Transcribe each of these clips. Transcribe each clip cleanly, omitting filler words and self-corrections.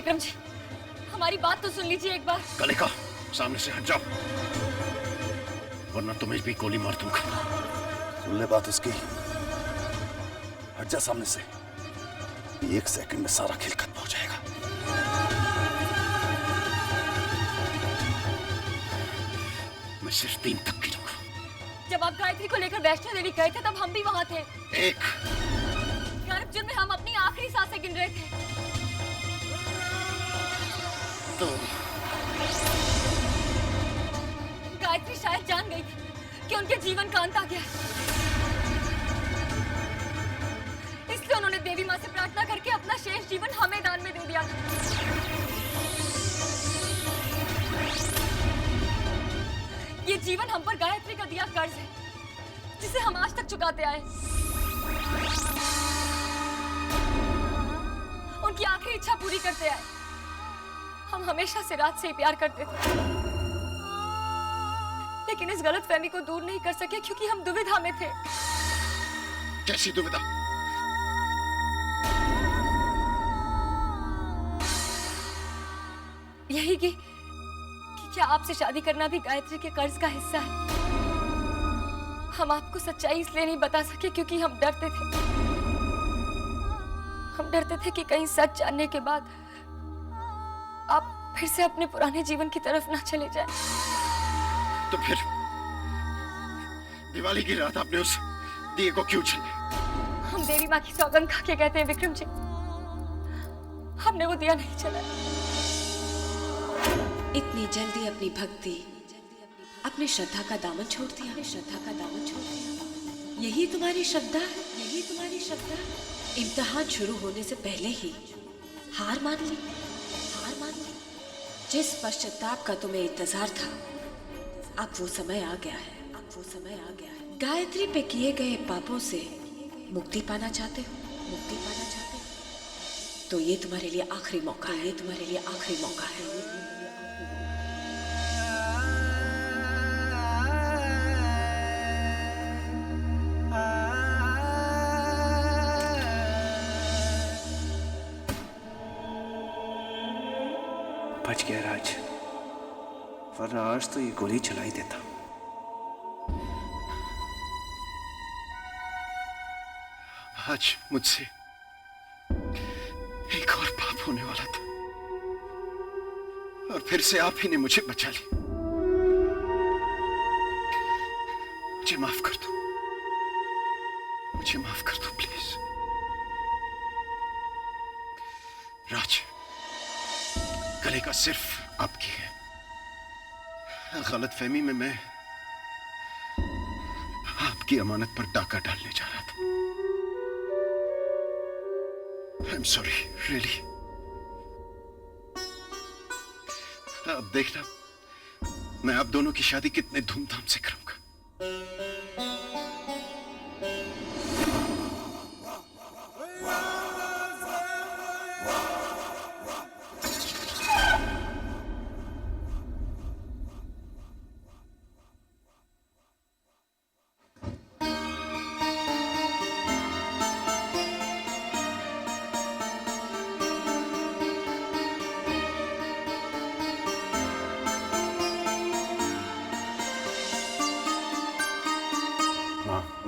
विक्रम जी, हमारी बात तो सुन लीजिए एक बार। कलिका, सामने से हट जाओ, वरना तुम्हें भी गोली मार दूंगा। सुन ले बात उसकी, हट जा सामने से। 1 सेकंड में सारा खेल खत्म हो जाएगा। मैं सिर्फ 3 तक गिनूंगा। जब आप गायत्री को लेकर वैष्णो देवी गए थे तब हम भी वहां थे। 1। गर्भजल में हम अपनी आखिरी सांसें गिन रहे थे। 2। गायत्री शायद जान गई थी कि उनके जीवन का अंत आ गया, इसलिए उन्होंने देवी माँ से प्रार्थना करके अपना शेष जीवन हमें दान में दे दिया। ये जीवन हम पर गायत्री का दिया कर्ज है, जिसे हम आज तक चुकाते आए। उनकी आखिरी इच्छा पूरी करते आए। हम हमेशा से राज से ही प्यार करते थे, लेकिन इस गलतफहमी को दूर नहीं कर सके क्योंकि हम दुविधा में थे। कैसी दुविधा? यही कि क्या आपसे शादी करना भी गायत्री के कर्ज का हिस्सा है। हम आपको सच्चाई इसलिए नहीं बता सके क्योंकि हम डरते थे। हम डरते थे कि कहीं सच जानने के बाद आप फिर से अपने पुराने जीवन की तरफ ना चले जाएं। तो फिर दिवाली की रात आपने उस दिए को क्यों जलाया? हम देवी माँ की सौगंध खा के कहते हैं विक्रम जी, हमने वो दिया नहीं जलाया। इतनी जल्दी अपनी भक्ति, अपनी श्रद्धा का दामन छोड़ दिया, अपनी श्रद्धा का दामन छोड़ दिया। यही तुम्हारी श्रद्धा है, यही तुम्हारी श्रद्धा है। इम्तिहान शुरू होने से पहले ही हार मान ली, हार मान ली। जिस पश्चाताप का तुम्हें इंतजार था, अब वो समय आ गया है, अब वो समय आ गया है। गायत्री पे किए गए पापों से मुक्ति पाना चाहते हो, मुक्ति पाना चाहते हो, तो ये तुम्हारे लिए आखिरी मौका है, ये तुम्हारे लिए आखिरी मौका है। बच गया राज, वरना आज तो ये गोली चला ही देता। आज मुझसे एक और पाप होने वाला था और फिर से आप ही ने मुझे बचा लिया। मुझे माफ कर दो, मुझे माफ कर दो प्लीज। राज, कलिका सिर्फ आपकी है। गलतफहमी में मैं आपकी अमानत पर डाका डालने जा रहा था। I'm sorry, really. अब देखना मैं आप दोनों की शादी कितने धूमधाम से करूंगा।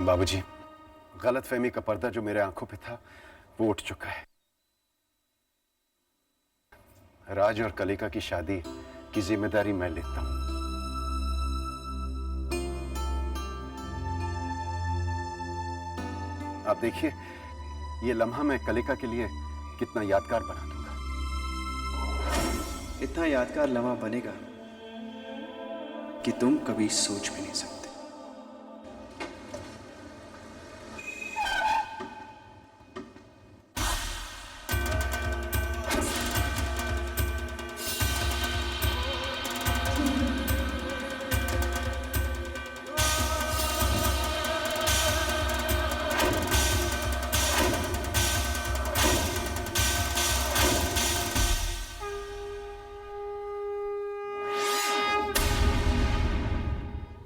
बाबूजी, गलतफहमी का पर्दा जो मेरे आंखों पे था वो उठ चुका है। राज और कलिका की शादी की जिम्मेदारी मैं लेता हूं। आप देखिए, ये लम्हा मैं कलिका के लिए कितना यादगार बना दूंगा। इतना यादगार लम्हा बनेगा कि तुम कभी सोच भी नहीं सकते।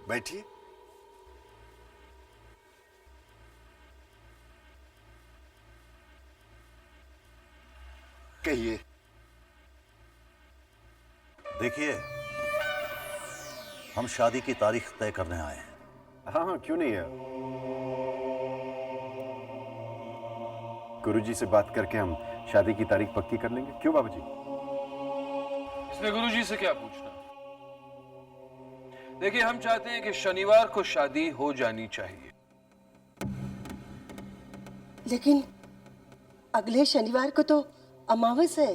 बैठिए। कहिए, देखिए, हम शादी की तारीख तय करने आए हैं। हाँ हाँ, क्यों नहीं है। गुरुजी से बात करके हम शादी की तारीख पक्की कर लेंगे। क्यों बाबूजी? इसमें गुरुजी से क्या पूछना। देखिए, हम चाहते हैं कि शनिवार को शादी हो जानी चाहिए। लेकिन अगले शनिवार को तो अमावस है।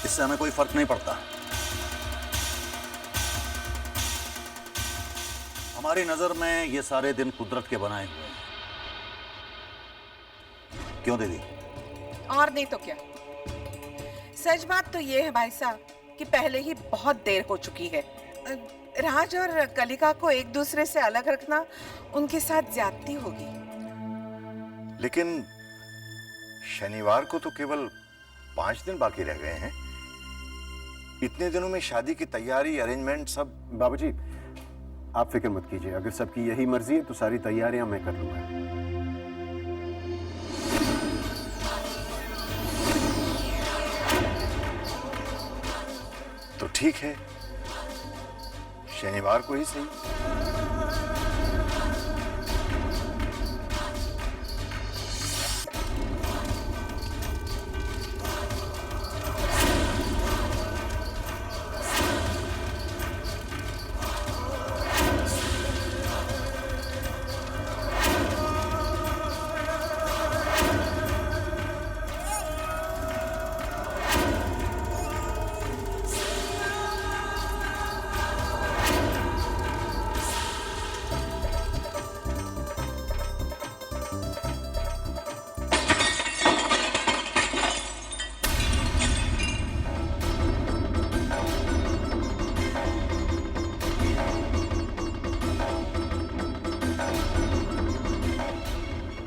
इससे हमें कोई फर्क नहीं पड़ता। हमारी नजर में ये सारे दिन कुदरत के बनाए हुए हैं। क्यों दीदी? और नहीं तो क्या। सच बात तो ये है भाई साहब कि पहले ही बहुत देर हो चुकी है। राज और कलिका को एक दूसरे से अलग रखना उनके साथ ज्यादती होगी। लेकिन शनिवार को तो केवल 5 दिन बाकी रह गए हैं। इतने दिनों में शादी की तैयारी, अरेंजमेंट सब। बाबूजी, आप फिक्र मत कीजिए। अगर सबकी यही मर्जी है तो सारी तैयारियां मैं कर लूंगा। तो ठीक है, शनिवार को ही सही।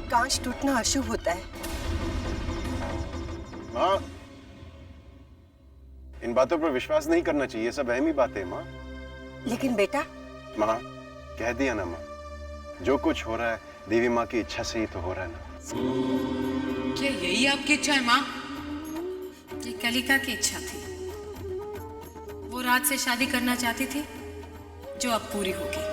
कांच टूटना अशुभ होता है। माँ, इन बातों पर विश्वास नहीं करना चाहिए। सब अहमी बातें माँ। लेकिन बेटा, माँ, कह दिया ना माँ, जो कुछ हो रहा है देवी माँ की इच्छा से ही तो हो रहा है ना। क्या यही आपकी इच्छा है माँ? ये कलिका की इच्छा थी। वो रात से शादी करना चाहती थी, जो अब पूरी होगी।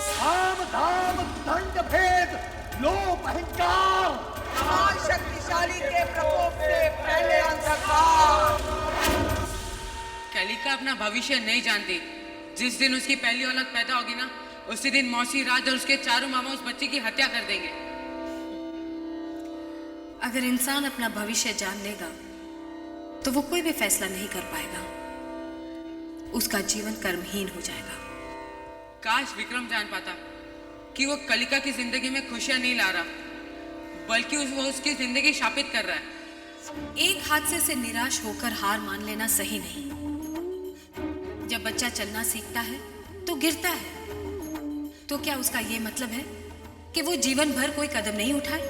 साम दाम दंड भेद लोभ अहंकार, महान शक्तिशाली के प्रकोप से पहले अंधकार। कलिका अपना भविष्य नहीं जानती। जिस दिन उसकी पहली औलाद पैदा होगी ना, उसी दिन मौसी राज और उसके चारों मामा उस बच्चे की हत्या कर देंगे। अगर इंसान अपना भविष्य जान लेगा तो वो कोई भी फैसला नहीं कर पाएगा। उसका जीवन कर्महीन हो जाएगा। काश विक्रम जान पाता कि वो कलिका की जिंदगी में खुशियां नहीं ला रहा, बल्कि वो उसकी जिंदगी शापित कर रहा है। एक हादसे से निराश होकर हार मान लेना सही नहीं। जब बच्चा चलना सीखता है तो गिरता है, तो क्या उसका ये मतलब है कि वो जीवन भर कोई कदम नहीं उठाए?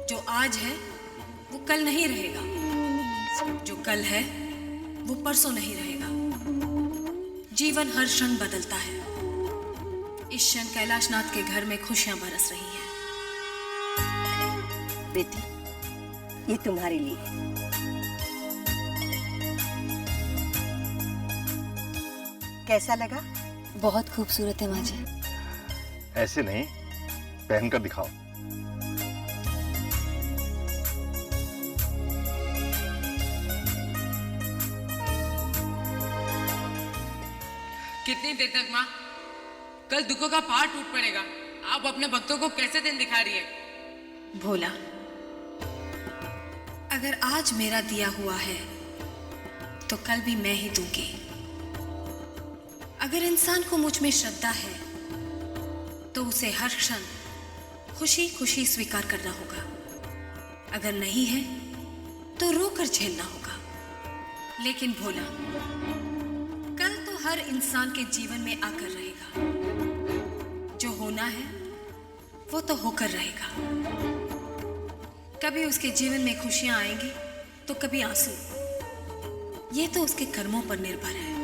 जो आज है वो कल नहीं रहेगा, जो कल है वो परसों नहीं रहेगा। जीवन हर क्षण बदलता है। इस क्षण कैलाशनाथ के घर में खुशियां बरस रही हैं। बेटी, ये तुम्हारे लिए। कैसा लगा? बहुत खूबसूरत है माँ जी। ऐसे नहीं, पहनकर दिखाओ। कितनी देर तक माँ? कल दुखों का पहाड़ टूट पड़ेगा। आप अपने भक्तों को कैसे दिन दिखा रही है? भोला, अगर आज मेरा दिया हुआ है तो कल भी मैं ही दूंगी। अगर इंसान को मुझ में श्रद्धा है तो उसे हर क्षण खुशी खुशी स्वीकार करना होगा। अगर नहीं है तो रोकर झेलना होगा। लेकिन भोला, कल तो हर इंसान के जीवन में आकर रहेगा। जो होना है वो तो होकर रहेगा। कभी उसके जीवन में खुशियां आएंगी तो कभी आंसू। ये तो उसके कर्मों पर निर्भर है।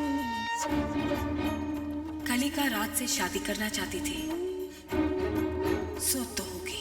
कलिका राज से शादी करना चाहती थी, सो तो होगी।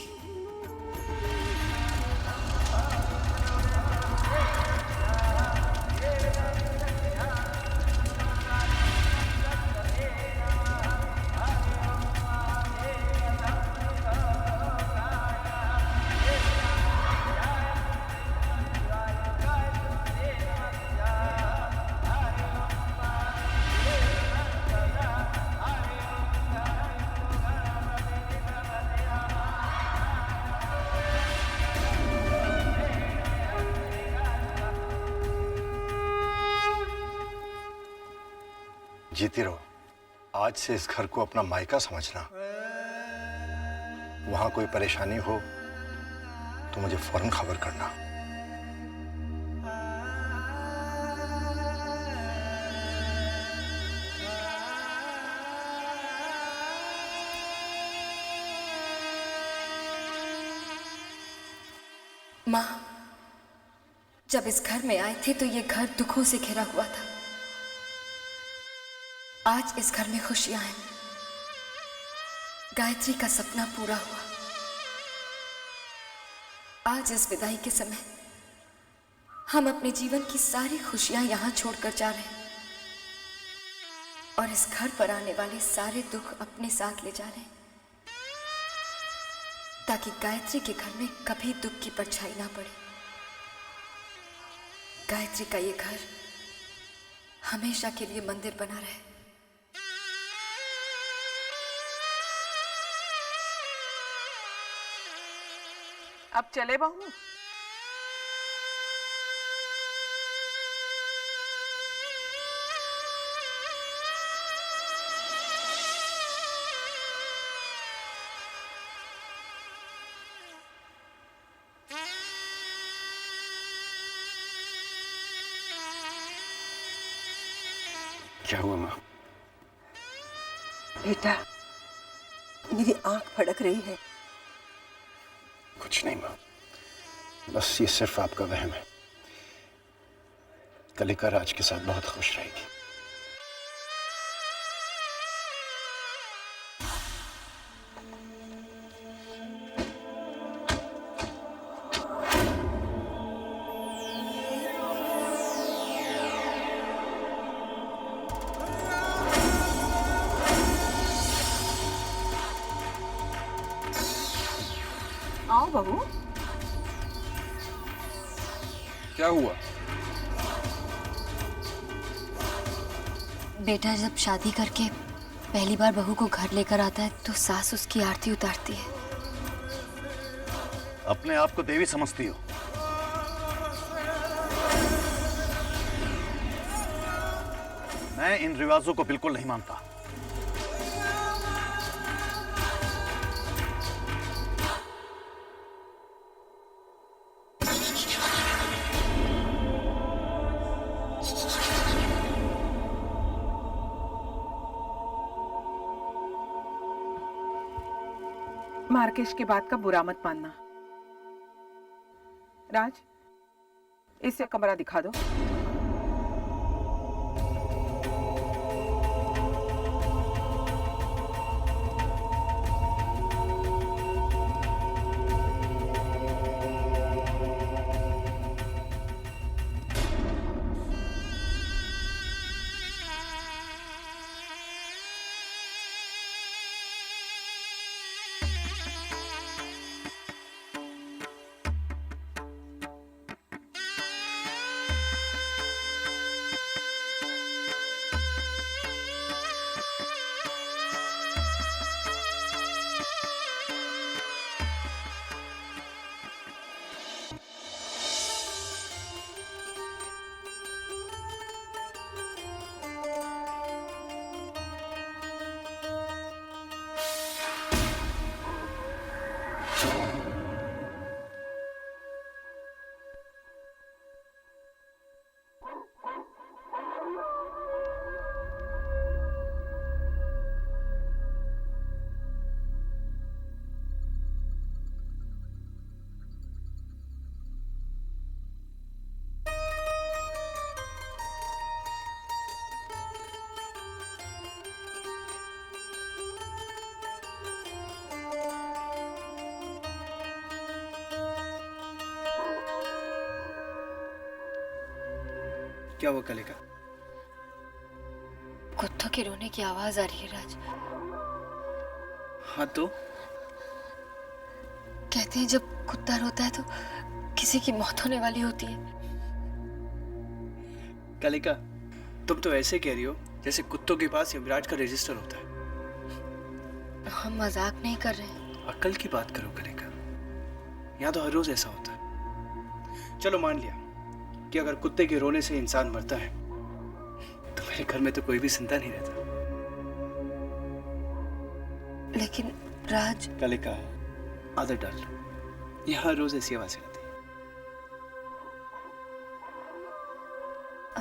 जीती रहो। आज से इस घर को अपना मायका समझना। वहां कोई परेशानी हो तो मुझे फौरन खबर करना। माँ, जब इस घर में आए थे तो ये घर दुखों से घिरा हुआ था। आज इस घर में खुशियां हैं। गायत्री का सपना पूरा हुआ। आज इस विदाई के समय हम अपने जीवन की सारी खुशियां यहां छोड़कर जा रहे हैं और इस घर पर आने वाले सारे दुख अपने साथ ले जा रहे हैं, ताकि गायत्री के घर में कभी दुख की परछाई ना पड़े। गायत्री का ये घर हमेशा के लिए मंदिर बना रहे। अब चले बहू। क्या हुआ माँ? बेटा, मेरी आंख फड़क रही है। कुछ नहीं माँ, बस ये सिर्फ आपका वहम है। कलिका राज के साथ बहुत खुश रहेगी। आओ बहू। क्या हुआ? बेटा जब शादी करके पहली बार बहू को घर लेकर आता है तो सास उसकी आरती उतारती है। अपने आप को देवी समझती हो। मैं इन रिवाजों को बिल्कुल नहीं मानता। मार्केश की बात का बुरा मत मानना। राज, इसे कमरा दिखा दो। क्या हुआ कलिका? कुत्तों के रोने की आवाज आ रही है राज। हाँ तो कहते हैं जब कुत्ता रोता है तो किसी की मौत होने वाली होती है। कलिका, तुम तो ऐसे कह रही हो जैसे कुत्तों के पास यमराज का रजिस्टर होता है। हम मजाक नहीं कर रहे हैं। अक्ल की बात करो कलिका, यहाँ तो हर रोज ऐसा होता है। चलो मान लिया कि अगर कुत्ते के रोने से इंसान मरता है तो मेरे घर में तो कोई भी जिंदा नहीं रहता। लेकिन राज। कलिका, आदत डाल लो, यहाँ हर रोज ऐसी आवाजें आती है।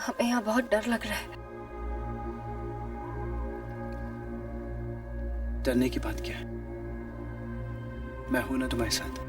हमें यहाँ बहुत डर लग रहा है। डरने की बात क्या है? मैं हूं ना तुम्हारे साथ।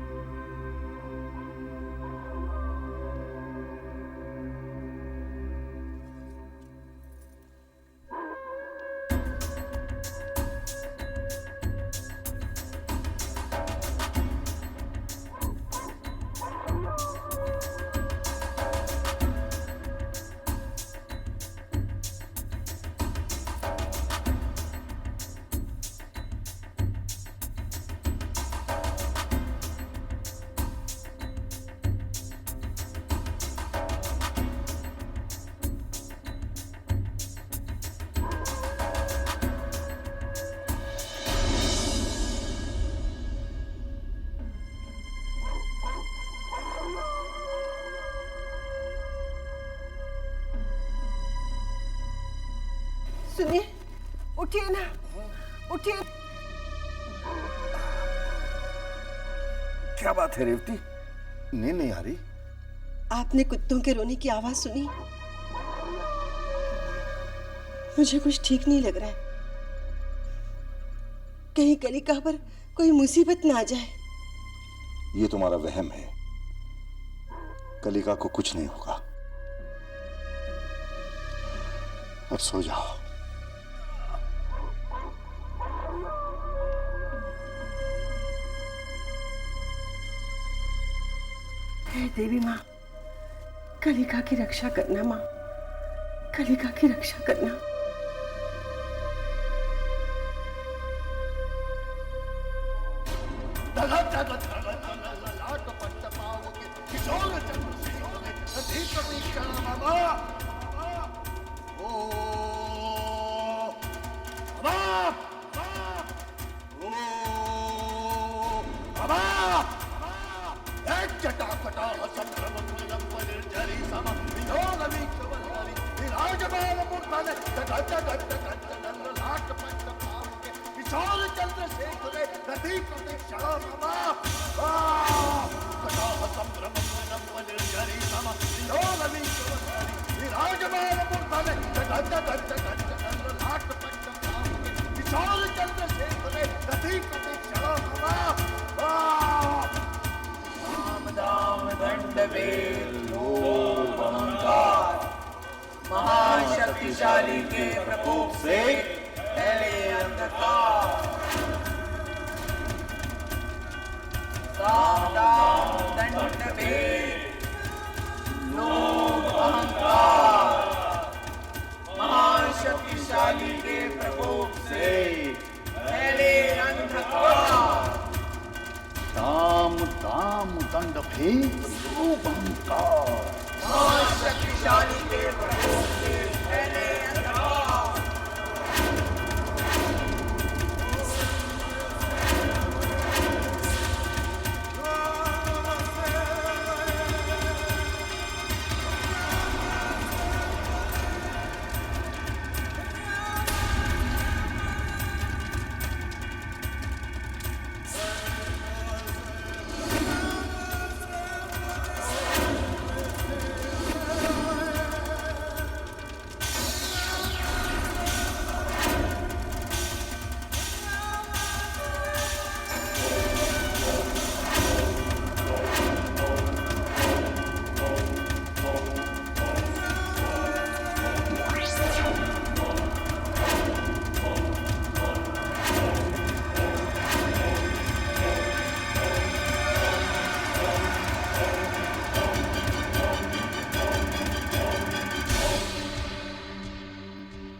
सुनिए, उठिए ना, उठिए। क्या बात है रेवती, नींद नहीं आ रही? आपने कुत्तों के रोने की आवाज सुनी? मुझे कुछ ठीक नहीं लग रहा है। कहीं कलिका पर कोई मुसीबत ना आ जाए। ये तुम्हारा वहम है, कलिका को कुछ नहीं होगा। अब सो जाओ। हे देवी माँ, कलिका की रक्षा करना माँ, कलिका की रक्षा करना। महाशक्तिशाली के प्रकोप से फैले अंधकार, साम दाम दंड भेद लोभ अहंकार। महाशक्तिशाली के प्रकोप से फैले अंधकार, दाम दाम दंड भेद लोभ अहंकार। महाशक्तिशाली के प्रकोप से